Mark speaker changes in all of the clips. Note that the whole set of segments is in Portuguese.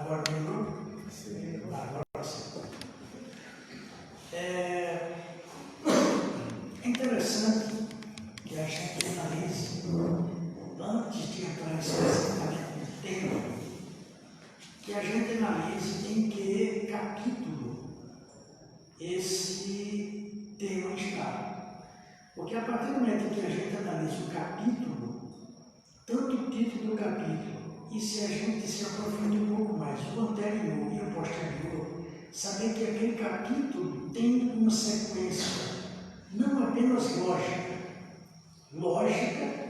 Speaker 1: Agora melhorou? Sim. Agora sim. É interessante que a gente analise, antes de entrar especificamente no tema, que a gente analise em que capítulo esse tema está. Porque a partir do momento em que a gente analisa o capítulo, tanto o título do capítulo, e se a gente se aprofunda um pouco mais, o anterior e o posterior, saber que aquele capítulo tem uma sequência, não apenas lógica,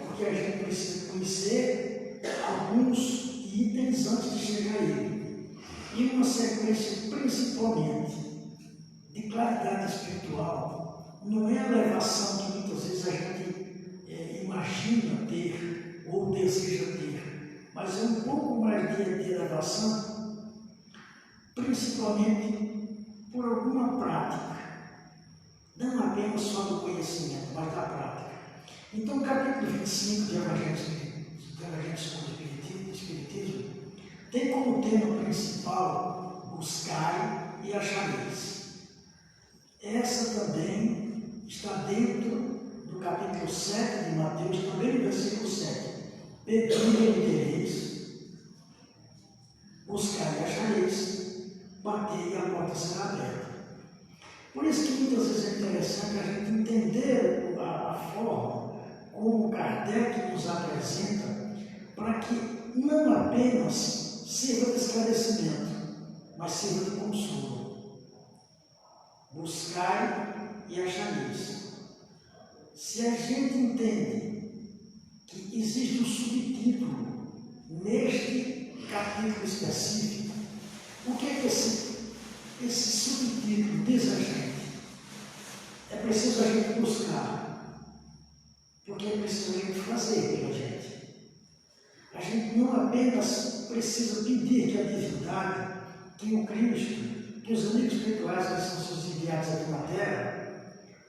Speaker 1: porque a gente precisa conhecer alguns itens antes de chegar a ele, e uma sequência principalmente de claridade espiritual. Não é a elevação que muitas vezes a gente imagina ter ou deseja ter, mas é um pouco mais de elevação, principalmente por alguma prática, não apenas só do conhecimento, mas da prática. Então, o capítulo 25 de Evangelho segundo o Espiritismo tem como tema principal buscai e achareis. Essa também está dentro do capítulo 7 de Mateus, também no versículo 7. Pedi e obtereis, buscai e achareis, batei e a porta será aberta. Por isso que muitas vezes é interessante a gente entender a forma como Kardec nos apresenta, para que não apenas sirva de esclarecimento, mas sirva de consolo. Buscai e achareis. Se a gente entende que existe um subtítulo neste capítulo específico, o que é que esse subtítulo diz a gente? É preciso a gente buscar, porque é preciso a gente fazer pela gente. A gente não apenas precisa pedir que a divindade, que o Cristo, que os amigos espirituais que são seus enviados aqui na Terra,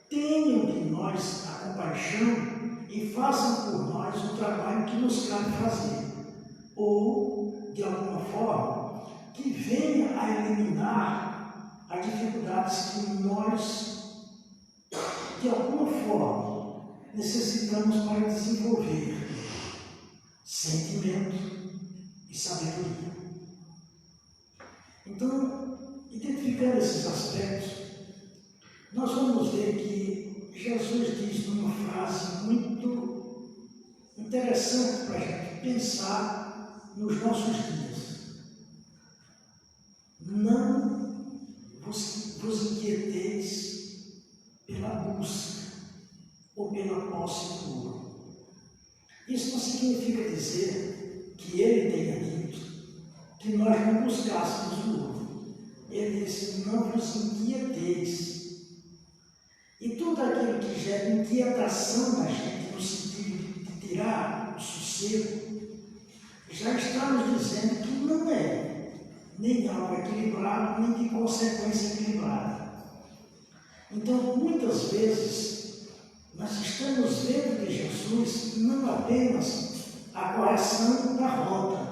Speaker 1: tenham de nós a compaixão e façam por nós o trabalho que nos cabe fazer. Ou, de alguma forma, que venha a eliminar as dificuldades que nós, de alguma forma, necessitamos para desenvolver sentimento e sabedoria. Então, identificando esses aspectos, nós vamos ver que Jesus diz numa frase muito interessante para a gente pensar nos nossos dias. Não vos inquieteis pela busca ou pela posse do ouro. Isso não significa dizer que ele tenha dito que nós não buscássemos o ouro. Ele disse, não vos inquieteis. E tudo aquilo que gera inquietação na gente, no sentido de tirar o sossego, já está nos dizendo que não é nem algo equilibrado, nem de consequência equilibrada. Então, muitas vezes, nós estamos vendo de Jesus não apenas a correção da rota,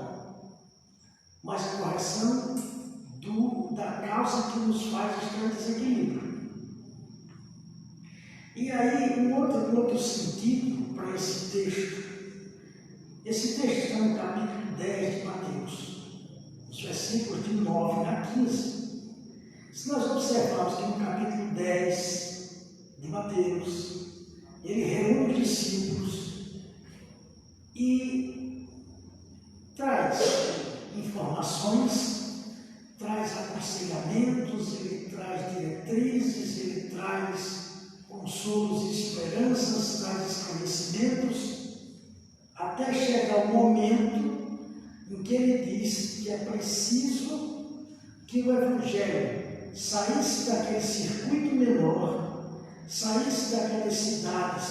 Speaker 1: mas a correção da causa que nos faz estar em desequilíbrio. E aí, um outro sentido para esse texto. Esse texto está no capítulo 10 de Mateus, os versículos de 9 a 15. Se nós observarmos que no capítulo 10 de Mateus, ele reúne os discípulos e traz informações, traz aconselhamentos, ele traz diretrizes, ele traz consolos e esperanças, traz esclarecimentos, até chegar o momento em que ele diz que é preciso que o Evangelho saísse daquele circuito menor, saísse daquelas cidades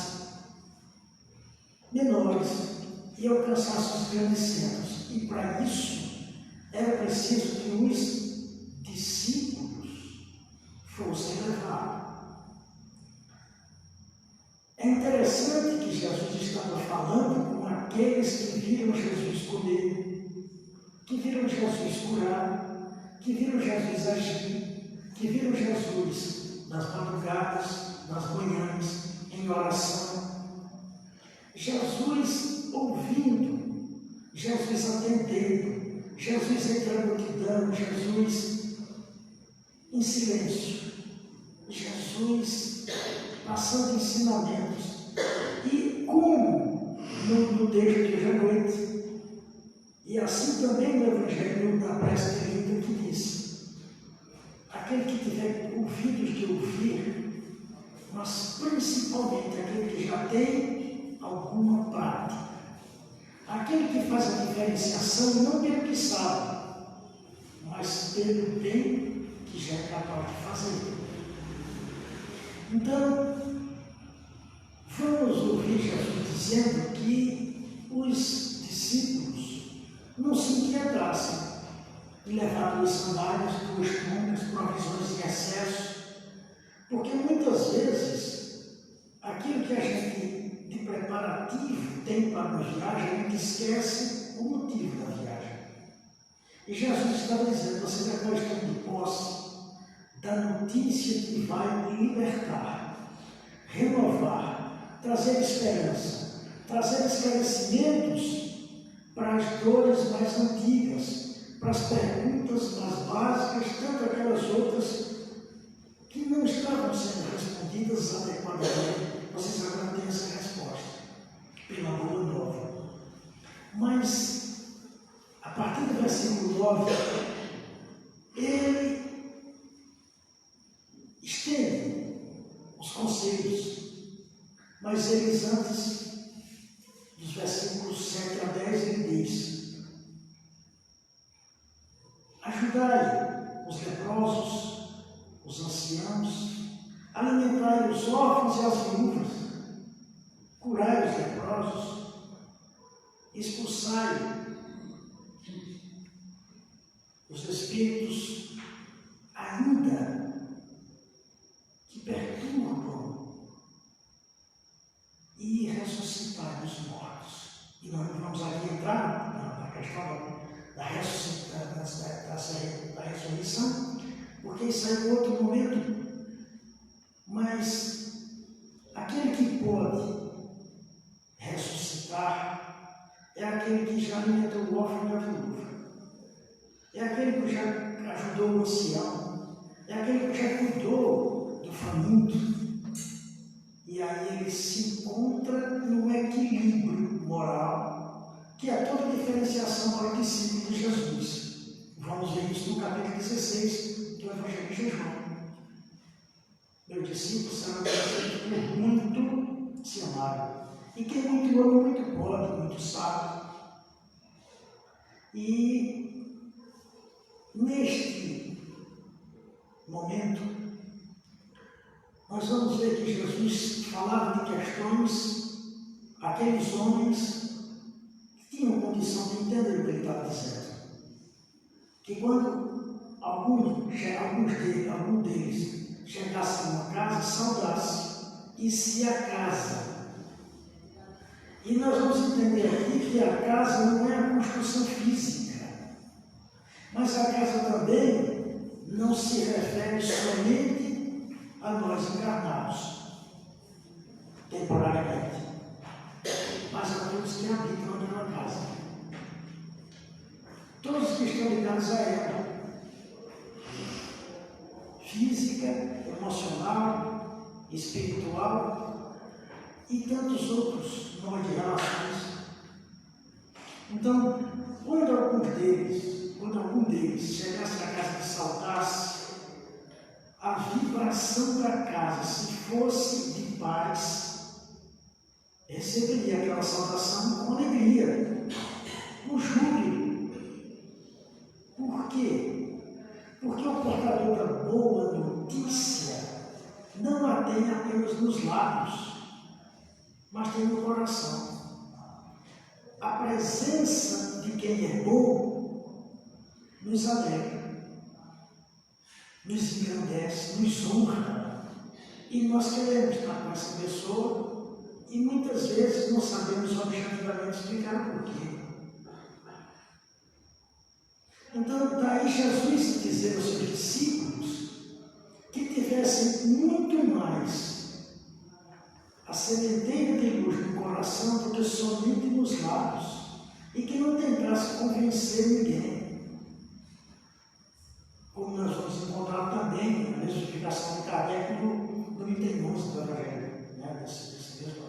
Speaker 1: menores e alcançasse os grandes centros. E para isso era preciso que os discípulos fossem levados. É interessante que Jesus estava falando com aqueles que viram Jesus comer, que viram Jesus curar, que viram Jesus agir, que viram Jesus nas madrugadas, nas manhãs, em oração. Jesus ouvindo, Jesus atendendo, Jesus entre a multidão, Jesus em silêncio, Jesus passando ensinamentos. E como no texto de hoje à noite, e assim também no Evangelho da prece 30, que diz: aquele que tiver ouvidos de ouvir, mas principalmente aquele que já tem alguma prática, aquele que faz a diferenciação não pelo que sabe, mas pelo bem que já é capaz de fazer. Então, vamos ouvir Jesus dizendo que os discípulos não se inquietassem em levar 2 sandálias, 2 túnicas, provisões em excesso, porque muitas vezes aquilo que a gente de preparativo tem para uma viagem, a gente esquece o motivo da viagem. E Jesus estava dizendo: vocês agora estão de posse da notícia que vai libertar, renovar, trazer esperança, trazer esclarecimentos para as dores mais antigas, para as perguntas mais básicas, tanto aquelas outras que não estavam sendo respondidas adequadamente. Vocês agora têm essa resposta, pela boa nova. Mas, a partir do versículo 9, ele estende os conselhos, mas eles antes, dos versículos 7 a 10, ele diz: ajudai os leprosos, os anciãos, alimentai os órfãos e as viúvas, curai os leprosos, expulsai os espíritos ainda que perturbam e ressuscitai os mortos. E nós não vamos aqui entrar na questão da ressurreição, porque isso é um outro momento, mas aquele que pode ressuscitar é aquele que já alimentou o órfão e a viúva, é aquele que já ajudou o ancião, é aquele que já cuidou do faminto. E aí ele se encontra num equilíbrio moral, que é toda a diferenciação para o discípulo de Jesus. Vamos ver isso no capítulo 16 do Evangelho de João. Meu discípulo será conhecido por muito se amar. E quem muito ama, muito pode, muito sabe. E neste momento, nós vamos ver que Jesus falava de questões, aqueles homens que tinham condição de entender o que ele estava dizendo. Que quando algum deles chegasse numa casa, saudasse, e se a casa. E nós vamos entender aqui que a casa não é a construção física, mas a casa também não se refere somente a nós encarnados, temporariamente, mas a todos que habitam naquela casa. Todos que estão ligados a ela, física, emocional, espiritual e tantos outros modos de relações. Então, quando algum deles chegasse à casa e saltasse, a vibração da casa, se fosse de paz, receberia aquela saudação com alegria, com júbilo. Por quê? Porque o portador da boa notícia não a tem apenas nos lábios, mas tem no coração. A presença de quem é bom nos alegra, nos engrandece, nos honra. E nós queremos estar com essa pessoa e muitas vezes não sabemos objetivamente explicar o porquê. Então, daí Jesus dizer aos seus discípulos que tivessem muito mais a sementeira de luz no coração do que somente nos lábios, e que não tentasse convencer ninguém. Como nós vamos encontrar também na explicação de Kardec no item 11 do Evangelho, né? Dessa mesma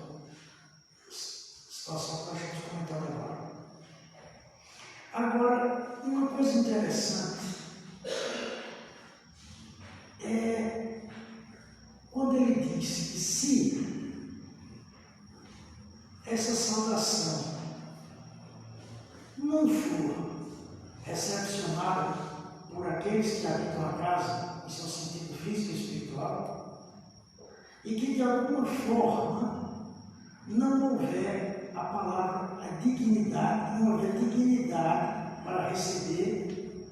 Speaker 1: situação que nós estamos comentando agora. Agora, uma coisa interessante é quando ele disse que se essa saudação não for recepcionada por aqueles que habitam a casa, em seu sentido físico e espiritual, e que de alguma forma não houver a palavra, a dignidade, não houver dignidade para receber,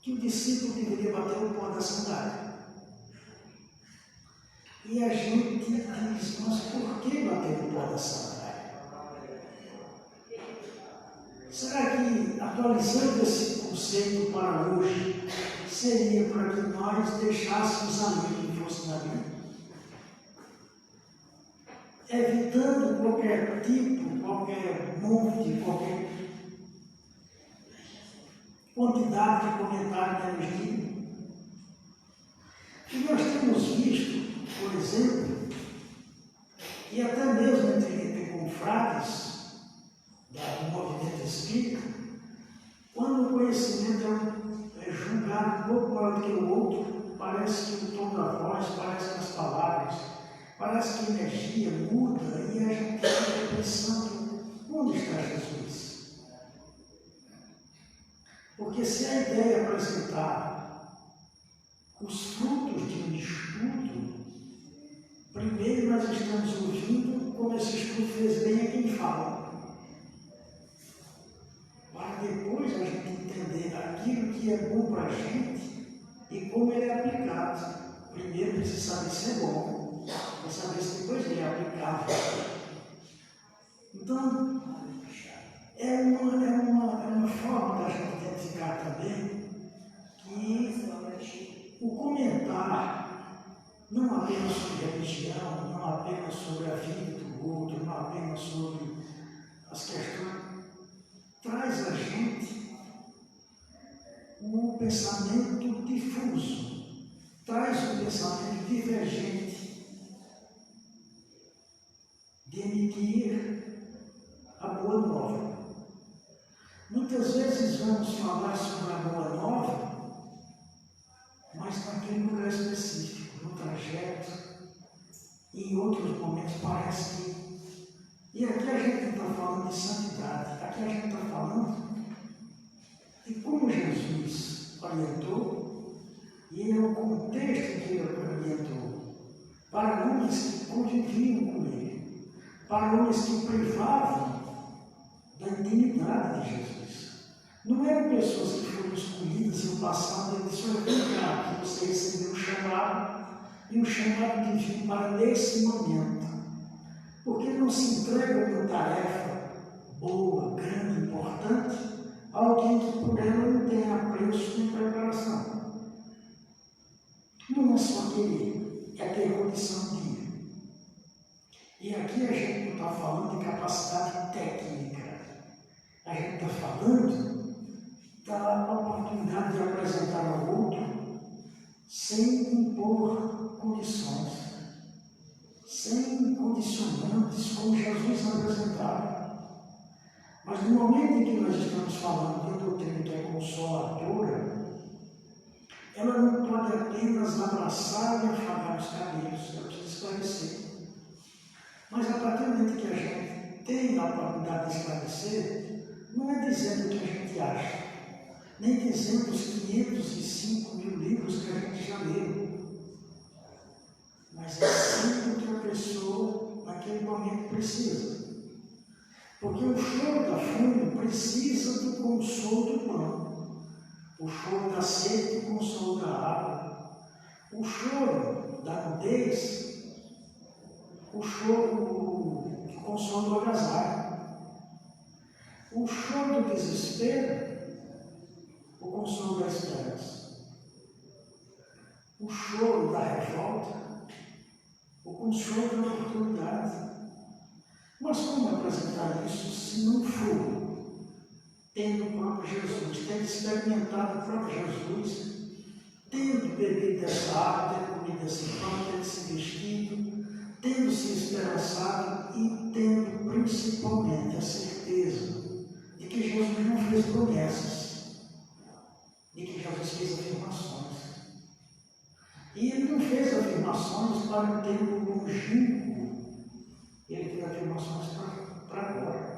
Speaker 1: que o discípulo deveria bater o pó da sandália. E a gente diz, mas por que bater o pó da sandália? Será que, atualizando esse conceito para hoje, seria para que nós deixássemos a lei que fosse na Bíblia? Evitando qualquer tipo, qualquer monte, qualquer quantidade de comentário que nos diga. E nós temos visto, por exemplo, e até mesmo entre confrades do movimento espírita, quando o conhecimento é julgado um pouco maior do que o outro, parece que o tom da voz, parece que as palavras, parece que a energia muda e a gente fica pensando, onde está Jesus? Porque se a ideia é apresentar os frutos de um estudo, primeiro nós estamos ouvindo como esse estudo fez bem a quem fala, para depois a gente entender aquilo que é bom para a gente e como ele é aplicado. Primeiro precisa saber se é bom, para saber se depois ele é aplicável. Então, é uma forma da gente identificar também que o comentar, não apenas sobre religião, não apenas sobre a vida do outro, não apenas sobre as questões, traz a gente um pensamento difuso, traz um pensamento divergente de emitir a boa nova. Muitas vezes vamos falar sobre a boa nova, mas naquele lugar específico, no trajeto, e em outros momentos parece que... E aqui a gente está falando de santidade, aqui a gente está falando de como Jesus orientou, e é o contexto que ele orientou, para homens que conviviam com ele, para homens que privavam da intimidade de Jesus. Não eram pessoas que foram escolhidas no passado, ele disse, olha, vem cá, que você recebeu um chamado, e um chamado divino para nesse momento. Porque não se entrega uma tarefa boa, grande, importante, a alguém que por ela não tem apreço nem preparação. Não é só querer, é ter condição de ir. E aqui a gente não está falando de capacidade técnica, a gente está falando da oportunidade de apresentar ao outro sem impor condições, sem condicionantes, como Jesus apresentava. Mas no momento em que nós estamos falando de doutrina que é consoladora, ela não pode apenas abraçar e afagar os cabelos, ela precisa esclarecer. Mas a partir do momento que a gente tem a oportunidade de esclarecer, não é dizendo o que a gente acha, nem dizendo os 505 mil livros que a gente já leu, mas é sempre o que a pessoa naquele momento precisa. Porque o choro da fome precisa do consolo do pão, o choro da sede do consolo da água, o choro da nudez, o choro do consolo do agasalho, o choro do desespero da revolta, ou com o choro da oportunidade. Mas como apresentar isso se não for tendo o próprio Jesus, tendo experimentado o próprio Jesus, tendo bebido dessa água, tendo comido desse pão, tendo se vestido, tendo se esperançado e tendo principalmente a certeza de que Jesus não fez promessas, de que Jesus fez afirmações. E ele não fez afirmações para um tempo longínquo, ele fez afirmações para agora.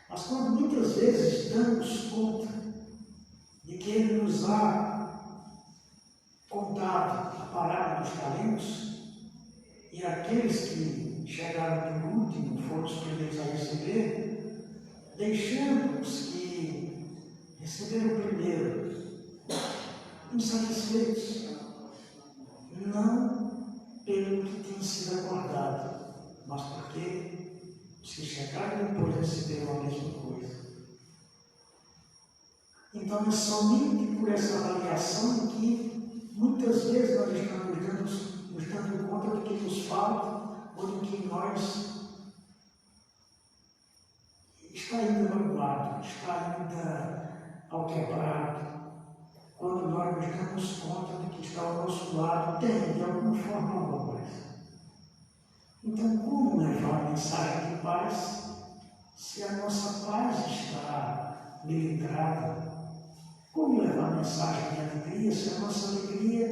Speaker 1: Mas quando muitas vezes damos conta de que ele nos há contado a parábola dos talentos, e aqueles que chegaram por último foram os primeiros a receber, deixando os que receberam primeiro insatisfeitos, não pelo que tinha sido acordado, mas porque os que chegaram depois receberam a mesma coisa. Então é somente por essa avaliação que muitas vezes nós estamos nos dando conta do que nos falta ou do que nós está ainda magoado, está ainda ao quebrado. Quando nós nos damos conta de que está ao nosso lado, tem de alguma forma alguma coisa. Então, como levar a mensagem de paz se a nossa paz está melindrada? Como levar a mensagem de alegria se a nossa alegria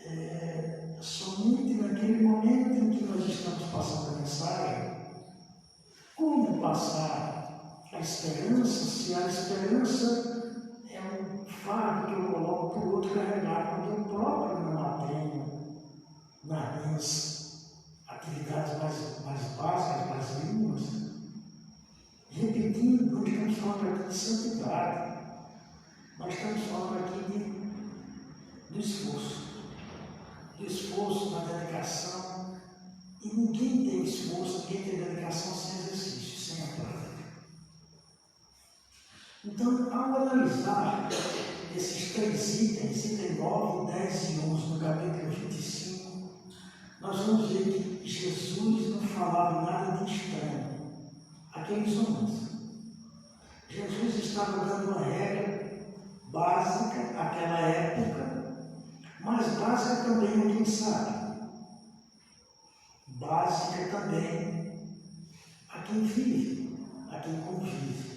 Speaker 1: é somente naquele momento em que nós estamos passando a mensagem? Como passar a esperança se a esperança é um fardo que eu coloco para o outro carregar, quando eu próprio não a tenho nas minhas atividades mais básicas, mais mínimas? Repetindo, nós estamos falando aqui de santidade, nós estamos falando aqui do esforço na dedicação, e ninguém tem esforço, ninguém tem dedicação sem exercício, sem a prática. Então, ao analisar esses três itens, item 9, 10 e 11, no capítulo 25, nós vamos ver que Jesus não falava nada de estranho àqueles homens. Jesus estava dando uma regra básica àquela época, mas básica também a quem sabe, básica também a quem vive, a quem convive,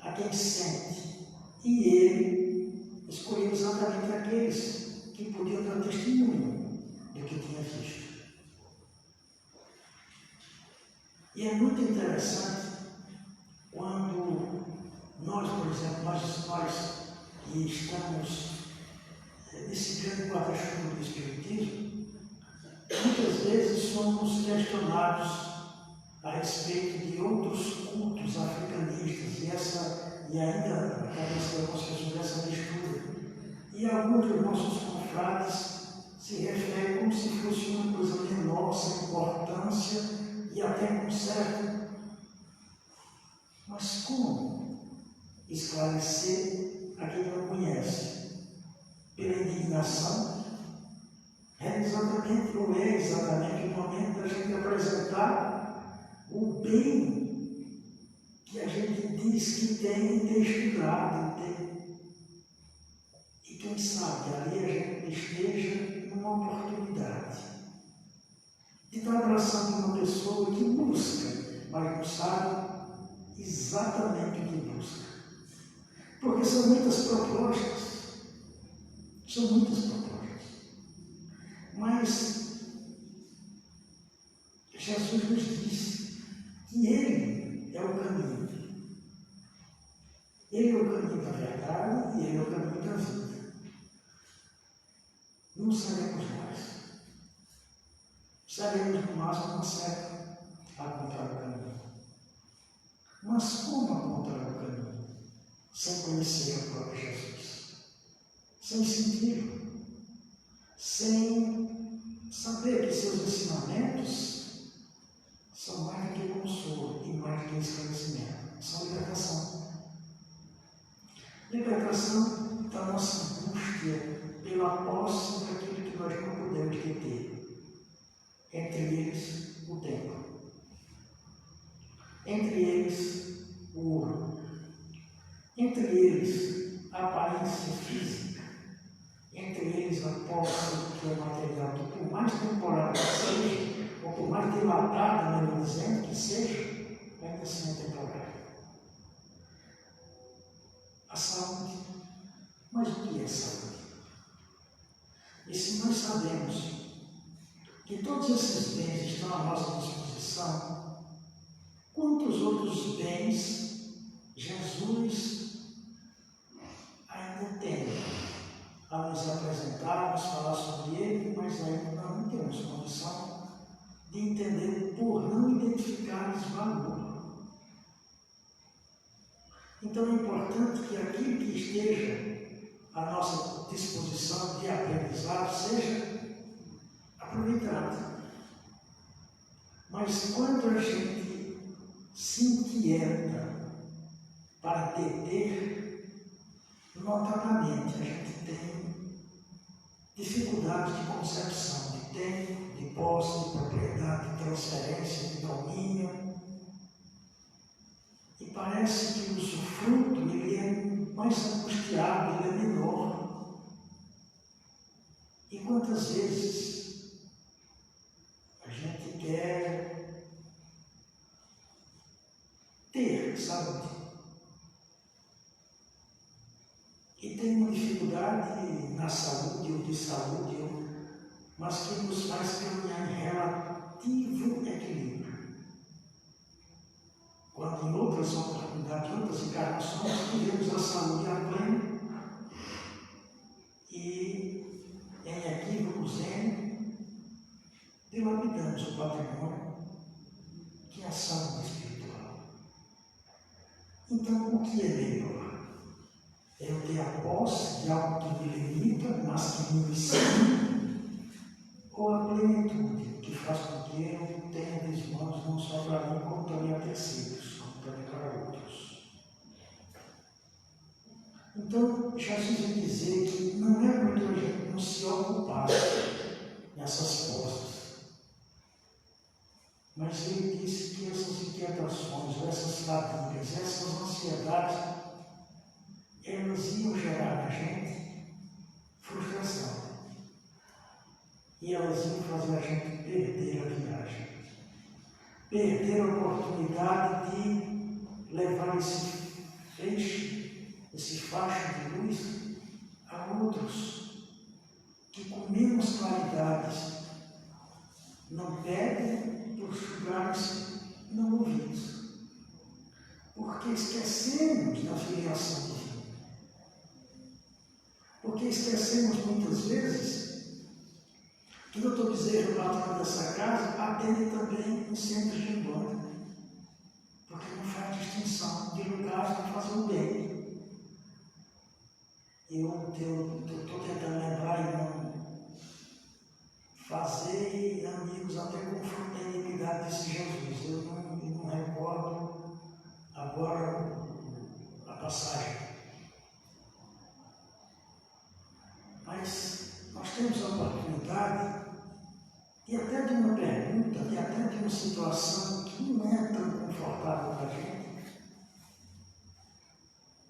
Speaker 1: a quem sente. E ele escolheu exatamente aqueles que podiam dar testemunho do que tinha visto. E é muito interessante quando nós, por exemplo, nós que estamos nesse grande guarda-chuva do Espiritismo, muitas vezes somos questionados a respeito de outros cultos africanistas e ainda acabamos com essa mistura. E alguns dos nossos confrades se referem como se fosse uma coisa menor, sem importância e até com certo. Mas como esclarecer a quem não conhece? Pela indignação? É exatamente o momento da gente apresentar o bem que a gente diz que tem e tem estudado. E quem sabe ali a gente esteja numa oportunidade de estar abraçando uma pessoa que busca, mas não sabe exatamente o que busca. Porque são muitas propostas. Mas Jesus nos disse que Ele é o caminho. Ele é o caminho da verdade e Ele é o caminho da vida. Não seremos nós. Seremos no máximo uma seta a encontrar o caminho. Mas como encontrar o caminho? Sem conhecer o próprio Jesus. Sem senti-lo. Sem saber que seus ensinamentos são mais do que consolo e mais do que esclarecimento. São libertação. Libertação da nossa angústia pela posse daquilo que nós não podemos deter, entre eles o tempo, entre eles o ouro, entre eles a aparência física, entre eles a posse do que é material, que por mais temporária que seja, ou por mais dilatada, melhor dizendo, que seja, ainda assim é temporária. A saúde. Mas o que é saúde? E se nós sabemos que todos esses bens estão à nossa disposição, quantos outros bens Jesus ainda tem a nos apresentar, nos falar sobre ele, mas ainda não temos condição de entender por não identificarmos valor. Então é importante que aquilo que esteja à nossa disposição de aprendizado seja aproveitado. Mas quando a gente se inquieta para deter, notadamente a gente tem dificuldades de concepção de tempo, de posse, de propriedade, de transferência, de domínio. E parece que o usufruto ele é mais angustiado, ele é menor. E quantas vezes a gente quer ter saúde e tem uma dificuldade na saúde ou de saúde, mas que nos faz caminhar em relativo equilíbrio. Quando em outras oportunidades, em outras encarnações, tivemos a saúde a pleno e em equívocos dilapidamos o patrimônio que é a saúde espiritual. Então, o que é melhor? É eu ter a posse de algo que me limita, mas que me ensina, ou a plenitude, que faz com que eu tenha desmandos não só para mim, como também a terceiros, como também para outros. Então, Jesus vai dizer que não é porque a gente não se ocupar nessas posses, mas ele disse que essas inquietações, essas fadigas, essas ansiedades, elas iam gerar na gente frustração. E elas iam fazer a gente perder a viagem. Perder a oportunidade de levar esse feixe, esse facho de luz a outros que com menos claridades não pedem por lugares não ouvidos. Porque esquecemos da filiação divina. Porque esquecemos muitas vezes que o Dr. Bezerra, o patrão dessa casa, atende também em centros de umbanda, porque não faz distinção de lugares para fazer o bem. Eu estou tentando lembrar e não fazer amigos até com fraternidade desse Jesus. Eu não recordo agora a passagem. Mas nós temos a oportunidade e até de uma pergunta, e até de uma situação que não é tão confortável para a gente,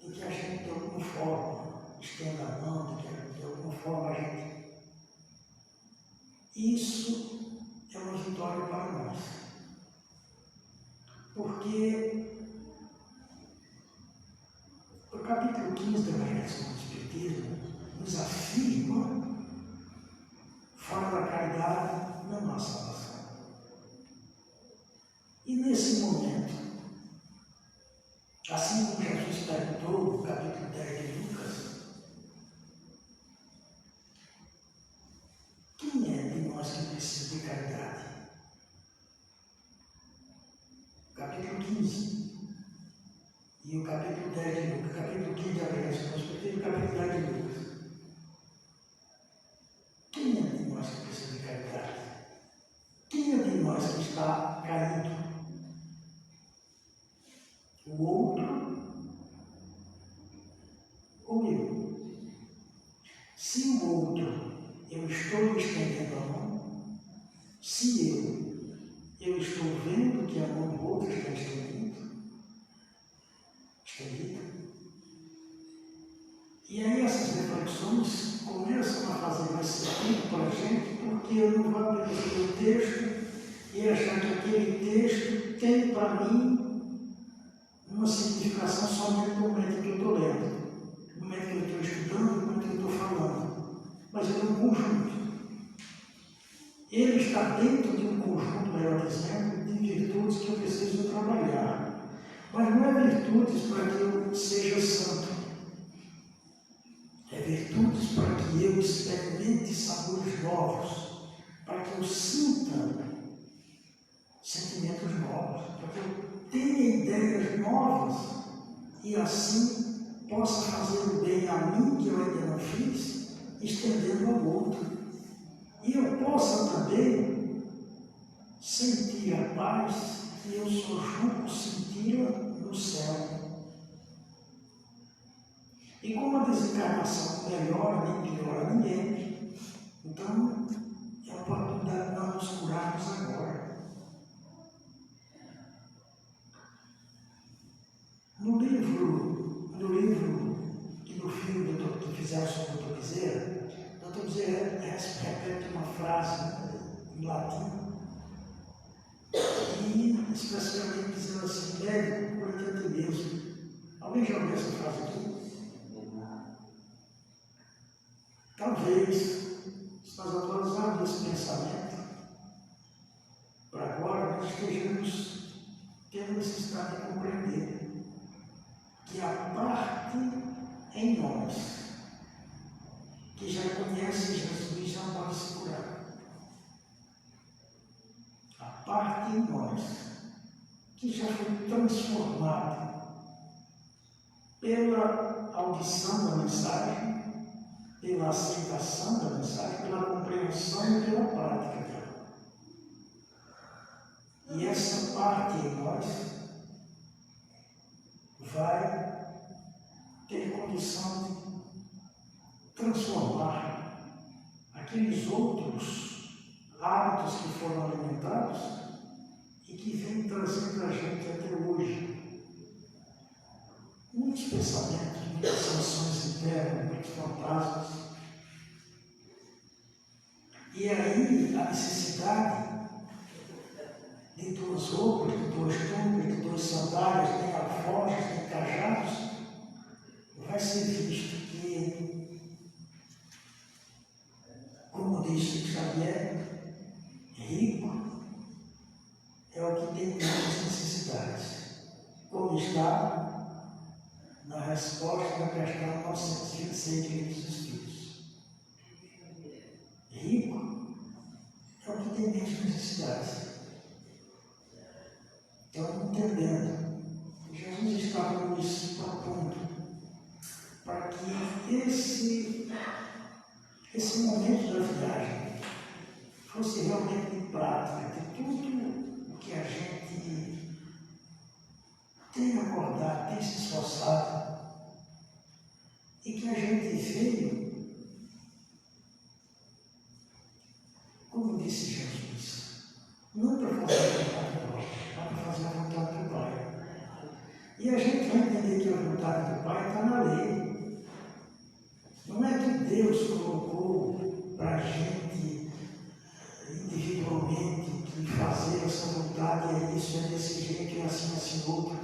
Speaker 1: de que a gente de alguma forma estenda a mão, de alguma forma a gente. Isso é uma vitória para nós. Porque o capítulo 15 da Redenção do Espiritismo nos afirma, fora da caridade não há salvação. E nesse momento, assim como Jesus perguntou no capítulo 10 de Lucas, quem é de nós que precisa de caridade? Capítulo 15 e o capítulo 10 de Lucas, capítulo 15 da Redenção do Espiritismo e o capítulo 10 de Lucas. Quem é de nós que precisa de caridade? Quem é de nós que está caído? O outro ou eu? Se o estendendo a mão, se eu estou vendo que a mão do outro está estendida. E aí essas reflexões começam a fazer mais sentido para a gente, porque eu não vou aprender o texto e achar que aquele texto tem para mim uma significação somente no momento que eu estou lendo, no momento que eu estou estudando, no momento que eu estou falando. Mas é um conjunto. Ele está dentro de um conjunto, melhor dizendo, de virtudes que eu preciso trabalhar. Mas não é virtudes para que eu seja santo. É virtudes para que eu experimente sabores novos, para que eu sinta sentimentos novos, para que eu tenha ideias novas e assim possa fazer o bem a mim, que eu ainda não fiz, estendendo ao outro. E eu possa também sentir a paz que eu só julgo senti-la no céu. E como a desencarnação melhora nem piora ninguém, então é a oportunidade de nós nos curarmos agora. No livro e no filme que fizeram sobre o Dr. Bezerra, o Dr. Bezerra repete uma frase em latim e especialmente dizendo assim: médico, cura-te a ti mesmo. Alguém já ouviu essa frase aqui? Talvez, se nós atualizarmos esse pensamento, para agora nós estejamos tendo necessidade de compreender que a parte em nós que já conhece Jesus já pode se curar. A parte em nós que já foi transformada pela audição da mensagem, pela aceitação da mensagem, pela compreensão e pela prática dela. E essa parte em nós vai ter condição de transformar aqueles outros hábitos que foram alimentados e que vêm trazendo a gente até hoje. Muitos pensamentos, muitas sensações internas, muitos fantasmas. E aí a necessidade de duas roupas, de duas túnicas, de duas sandálias, nem alforjes, nem cajados, vai ser visto que, como disse Xavier, rico é o que tem menos necessidades. Como está na resposta da questão 926 de Livros dos Espíritos. Rico é o que tem menos necessidades. Então, entendendo, Jesus estava nos propondo para que esse momento da viagem fosse realmente de prática, de tudo o que a gente tem acordado, tem se esforçado, e que a gente veio, como disse Jesus, não para fazer a vontade do Pai, mas para fazer a vontade do Pai. E a gente vai entender que a vontade do Pai está na lei. Não é que Deus colocou para a gente individualmente que fazer essa vontade é isso, é desse jeito, é assim, outro.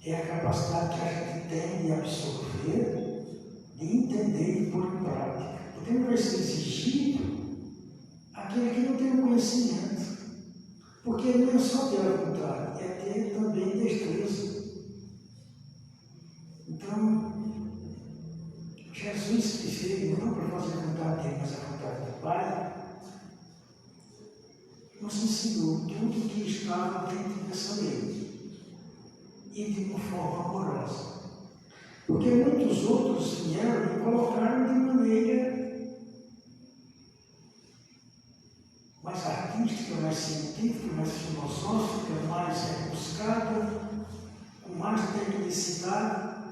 Speaker 1: É a capacidade que a gente tem de absorver, de entender e pôr em prática. Porque não vai ser exigido aquele que não tem o conhecimento. Porque não é só ter a vontade, é ter também destreza. Então, Jesus que veio não para fazer a vontade dele, mas a vontade do Pai, nos ensinou tudo o que estava dentro dessa lei. E de uma forma amorosa. Porque muitos outros vieram e colocaram de maneira mais artística, mais científica, mais filosófica, mais rebuscada, com mais tecnicidade,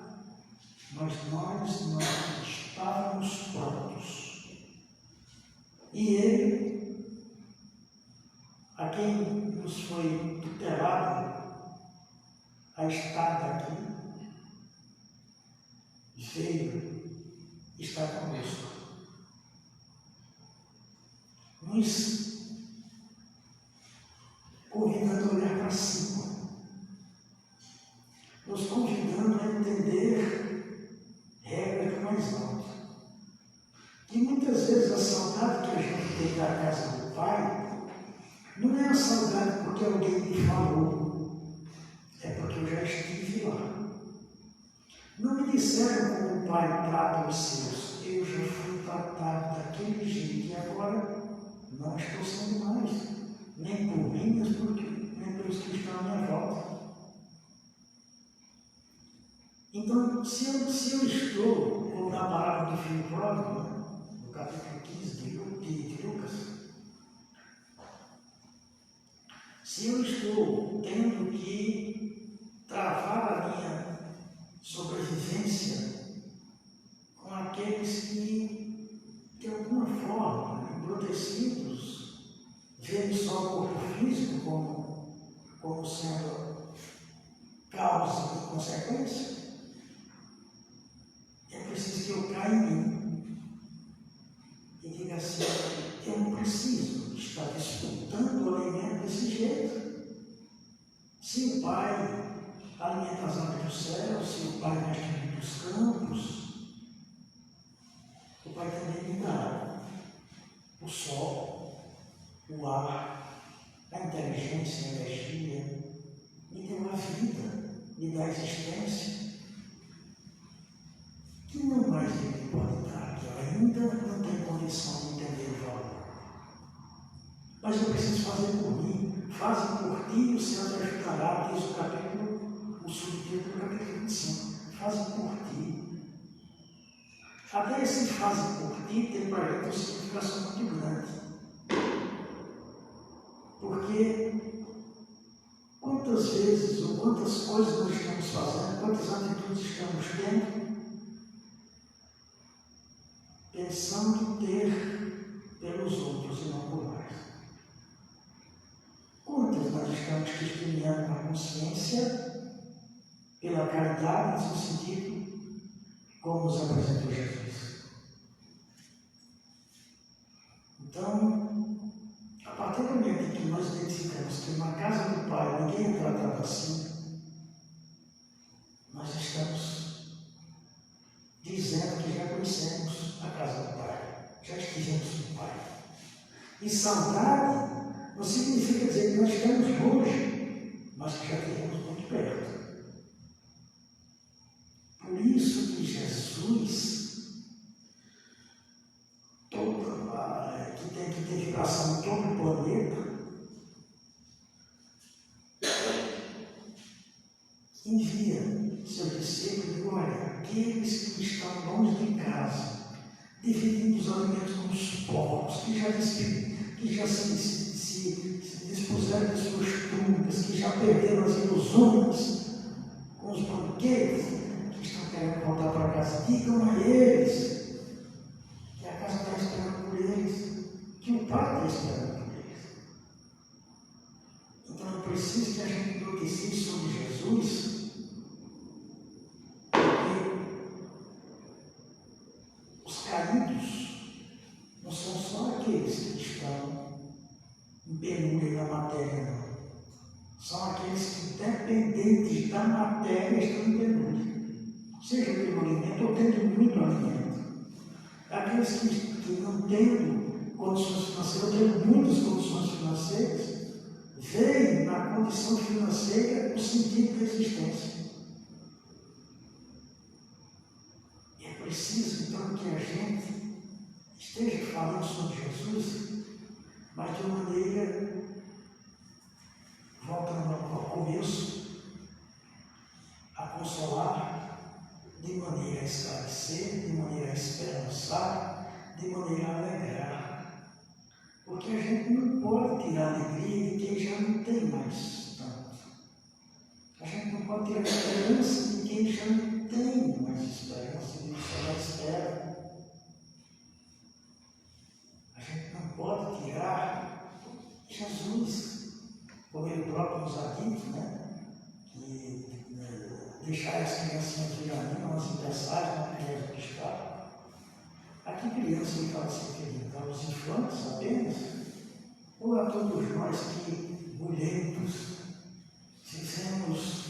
Speaker 1: mas nós não estávamos prontos. E ele, a quem nos foi tutelado a estar aqui, veio estar conosco. Nos convidando a olhar para cima, nos convidando a entender regras do mais alto. E muitas vezes a saudade que a gente tem da casa do Pai não é a saudade porque alguém me falou, é porque eu já estive lá. Não me disseram como o Pai trata os seus, eu já fui tratado daquele jeito e agora não estou sendo mais, nem por mim, nem pelos que estão à minha volta. Então, se eu estou, como na palavra do filho pródigo, né? No capítulo 15 de Lucas, se eu estou tendo que travar a minha sobrevivência com aqueles que, de alguma forma, embrutecidos, veem só o corpo físico como sendo causa e consequência, é preciso que eu caia em mim e diga assim: eu não preciso estar disputando o alimento desse jeito. Se o Pai alimenta as aves do céu, se o Pai mexe dos campos, o Pai também me dá o sol, o ar, a inteligência, a energia, me deu a vida, me dá a existência. Que não mais ele pode dar, que eu ainda não tenho condição de entender o valor. Mas eu preciso fazer por mim. Faze por ti e o Senhor te ajudará, diz o subtítulo do capítulo 25. Faze por ti. Até esse faze por ti tem para ele uma significação muito grande. Porque quantas vezes ou quantas coisas nós estamos fazendo, quantas atitudes estamos tendo, pensando ter pelos outros e não por nós. Quantas nós estamos testemunhando a consciência pela caridade, no sentido como nos apresentou Jesus? Então, a partir do momento em que nós identificamos que na casa do Pai ninguém é tratado assim, nós estamos dizendo que já conhecemos a casa do Pai, já estivemos com o Pai. E saudade não significa dizer que nós estamos longe, mas que já estivemos muito perto. Por isso que Jesus, que tem que ter vibração em todo o planeta, envia seus discípulos e diz: olha, aqueles que estão longe de casa, dividindo os alimentos com os povos, que já se dispuseram de suas túnicas, que já perderam as ilusões com os banquetes, que estão querendo voltar para casa, digam a eles que a casa está esperando por eles, que o Pai está esperando por eles. Então é preciso que a gente noticie sobre Jesus, caídos não são só aqueles que estão em penúria da matéria, não. São aqueles que, dependentes da matéria, estão em penúria. Seja pelo alimento ou tendo muito alimento. Aqueles que não tendo condições financeiras, ou tendo muitas condições financeiras, veem na condição financeira o sentido da existência. Preciso, então, que a gente esteja falando sobre Jesus, mas de uma maneira, voltando ao começo, a consolar, de maneira a esclarecer, de maneira a esperançar, de maneira a alegrar. Porque a gente não pode tirar a alegria de quem já não tem mais tanto. A gente não pode tirar a esperança de quem já não tem mais esperança, de só espera. A gente não nos há dito, né, que deixar as criancinhas de caminho, as aniversários, na criança que está. Aqui criança ele fala se referindo aos infantes apenas, ou a todos nós que, mulhentos, fizemos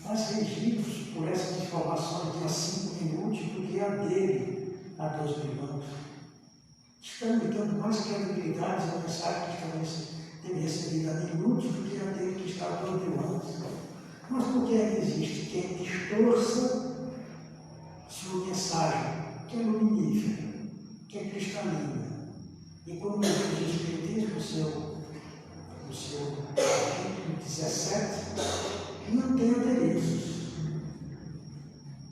Speaker 1: mais regidos por essas informações de há 5 minutos do que a dele há 2.000 anos. Estamos dando mais credibilidade à mensagem que teve recebida há minutos do que a dele que está há 2.000 anos. Mas por que é que existe quem distorça sua mensagem, que é luminífera, que é cristalina? E como diz o Espiritismo, no seu capítulo 17, não tem adereços,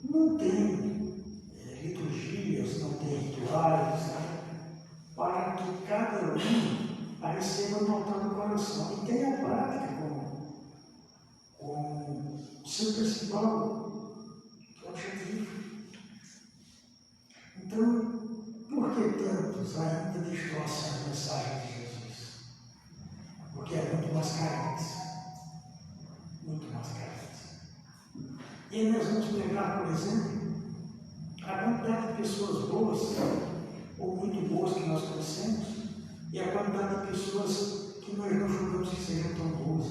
Speaker 1: não tem liturgias, não tem rituais, para que cada um a receba no altar do coração e tenha a prática como seu principal objetivo. Então, por que tantos ainda distorcem a mensagem de Jesus? Porque é muito mais carente. Muito mais carente. E aí nós vamos pegar, por exemplo, a quantidade de pessoas boas, ou muito boas que nós conhecemos, e a quantidade de pessoas que nós não julgamos que sejam tão boas.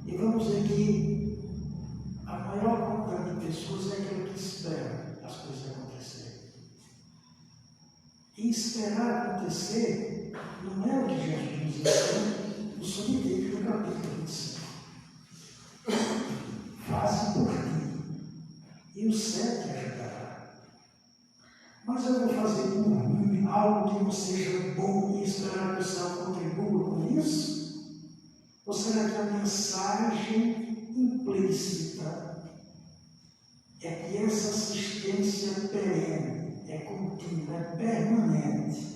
Speaker 1: E vamos ver que a maior quantidade de pessoas é aquela que espera as coisas acontecerem. E esperar acontecer não é o que Jesus nos ensina no subtítulo do capítulo 25. Faze por ti, e o céu te ajudará. Mas eu vou fazer por mim algo que não seja bom e esperar que o céu contribua com isso? Ou será que a mensagem implícita é que essa assistência perene, é contínua, é permanente?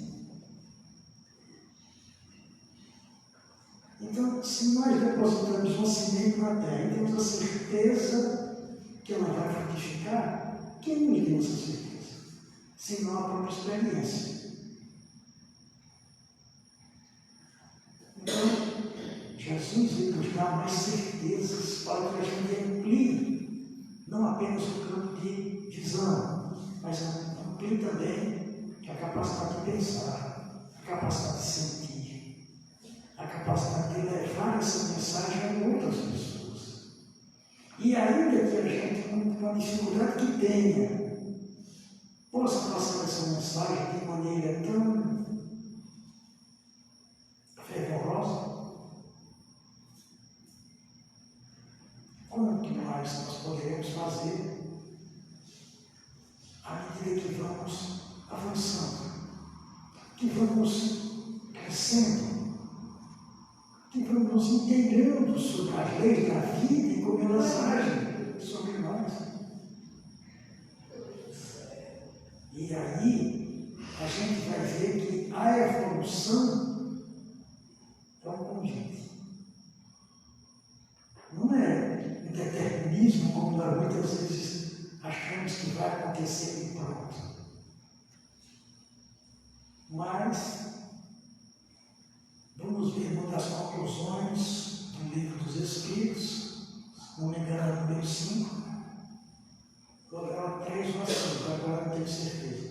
Speaker 1: Então, se nós depositamos uma semente na terra e temos a certeza que ela vai frutificar, quem nos deu essa certeza? Senão a própria experiência. Então, Jesus nos dá mais certezas para que a gente amplie, não apenas o campo de visão, mas amplie também a capacidade de pensar, a capacidade de sentir, a capacidade de levar essa mensagem a outras pessoas. E ainda que a gente, com a dificuldade que tenha, possa passar essa mensagem de maneira tão fervorosa, como que mais nós poderemos fazer à medida que vamos avançando, que vamos crescendo, que vamos nos integrando sobre as leis da vida e como elas agem sobre nós. E aí a gente vai ver que a evolução é um convite. Não é um determinismo, como nós muitas vezes achamos que vai acontecer e pronto. Mas vamos ver uma das conclusões do Livro dos Espíritos, se não me engano, é número 5, ou 3 ou 5, agora não tenho certeza,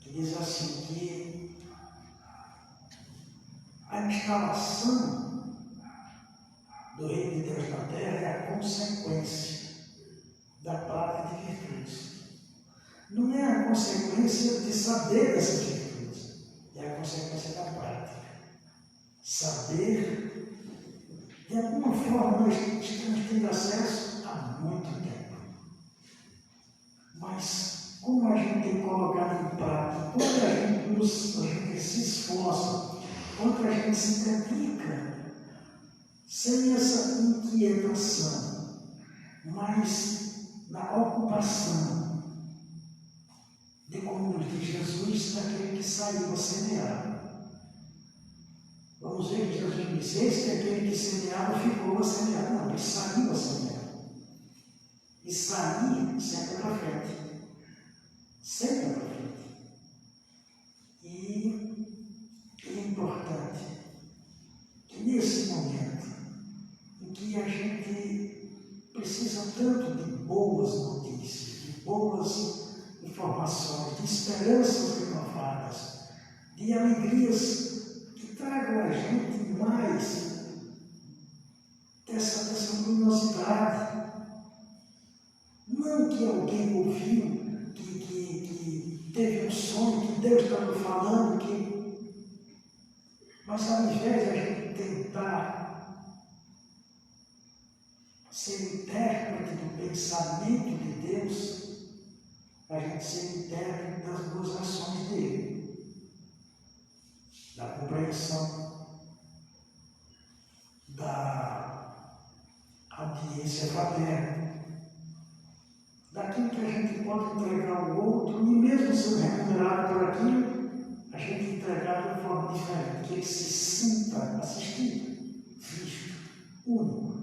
Speaker 1: que diz assim, que a instalação do Reino de Deus na Terra é a consequência da prática de virtudes. Não é a consequência de saber dessas virtudes, é a consequência da prática. Saber, de alguma forma, nós estamos tendo acesso há muito tempo. Mas, como a gente tem colocado em prática, quanto a gente se esforça, quanto a gente se dedica, sem essa inquietação, mas na ocupação de, como diz Jesus, daquele que saiu a semear. Vamos ver que Jesus disse, esse que aquele que semeava ficou a semear. Não, ele saiu a semear. E sair sempre para frente. Sempre para frente. E é importante gente precisa tanto de boas notícias, de boas informações, de esperanças renovadas, de alegrias que tragam a gente mais dessa luminosidade. Não que alguém ouviu, que teve um sonho, que Deus estava falando, mas ao invés de a gente tentar ser intérprete do pensamento de Deus, a gente ser intérprete das boas ações dele, da compreensão, da audiência fraterna, daquilo que a gente pode entregar ao outro, e mesmo sendo remunerado por aquilo, a gente entregar de uma forma diferente, que ele se sinta assistido, visto, único.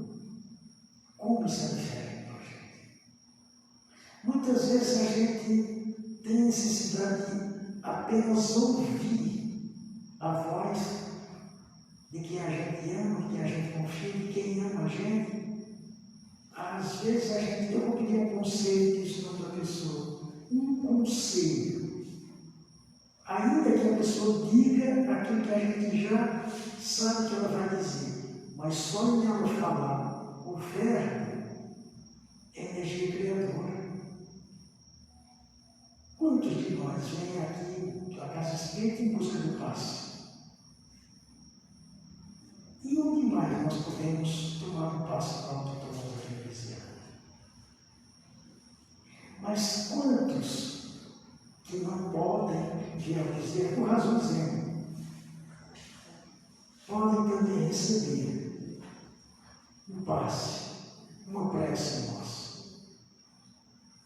Speaker 1: Como isso é diferente para a gente? Muitas vezes a gente tem necessidade de apenas ouvir a voz de quem a gente ama, de quem a gente confia, de quem ama a gente. Às vezes a gente, eu vou pedir um conselho disso para outra pessoa. Um conselho. Ainda que a pessoa diga aquilo que a gente já sabe que ela vai dizer, mas só em ela falar o verbo é energia criadora. Quantos de nós vêm aqui à casa espírita em busca do passe? E onde mais nós podemos tomar um passe para onde tomamos a freguesia? Mas quantos que não podem vir a dizer por razões N, podem também receber um passe, uma prece nossa,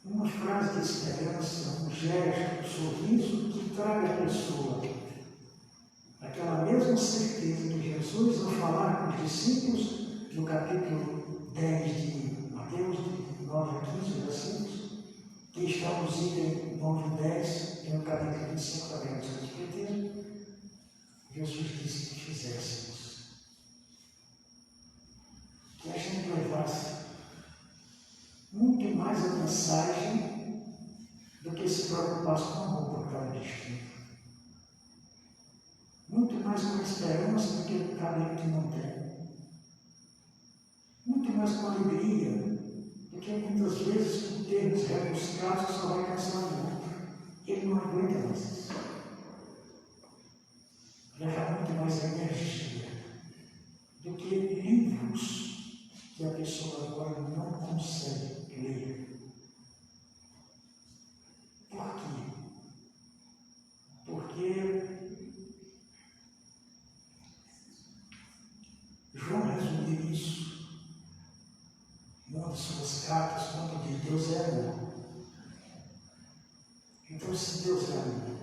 Speaker 1: uma frase de esperança, um gesto, um sorriso que traga à pessoa aquela mesma certeza que Jesus, ao falar com os discípulos, no capítulo 10 de Mateus, de 9 a 15 versículos, que estão nos itens 9 e 10, e no capítulo 25 da Bíblia do Espiritismo, Jesus disse que fizéssemos. Que a gente levasse muito mais a mensagem do que se preocupasse com a roupa que estava vestindo. Muito mais com a esperança do que o cabelo que não tem. Muito mais com alegria do que muitas vezes com termos rebuscados que só vai cansar o outro. Ele não aguenta mais isso. Leva muito mais a energia do que livros que a pessoa agora não consegue ler. Por quê? Porque João resumiu isso numa de suas cartas, quando diz Deus é amor. Então, se Deus é amor,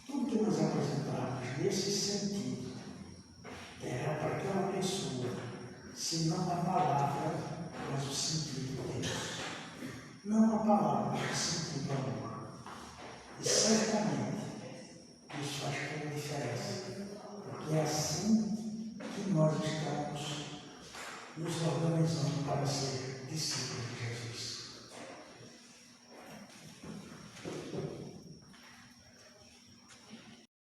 Speaker 1: tudo que nós apresentamos nesse sentido terá para aquela pessoa, se não a palavra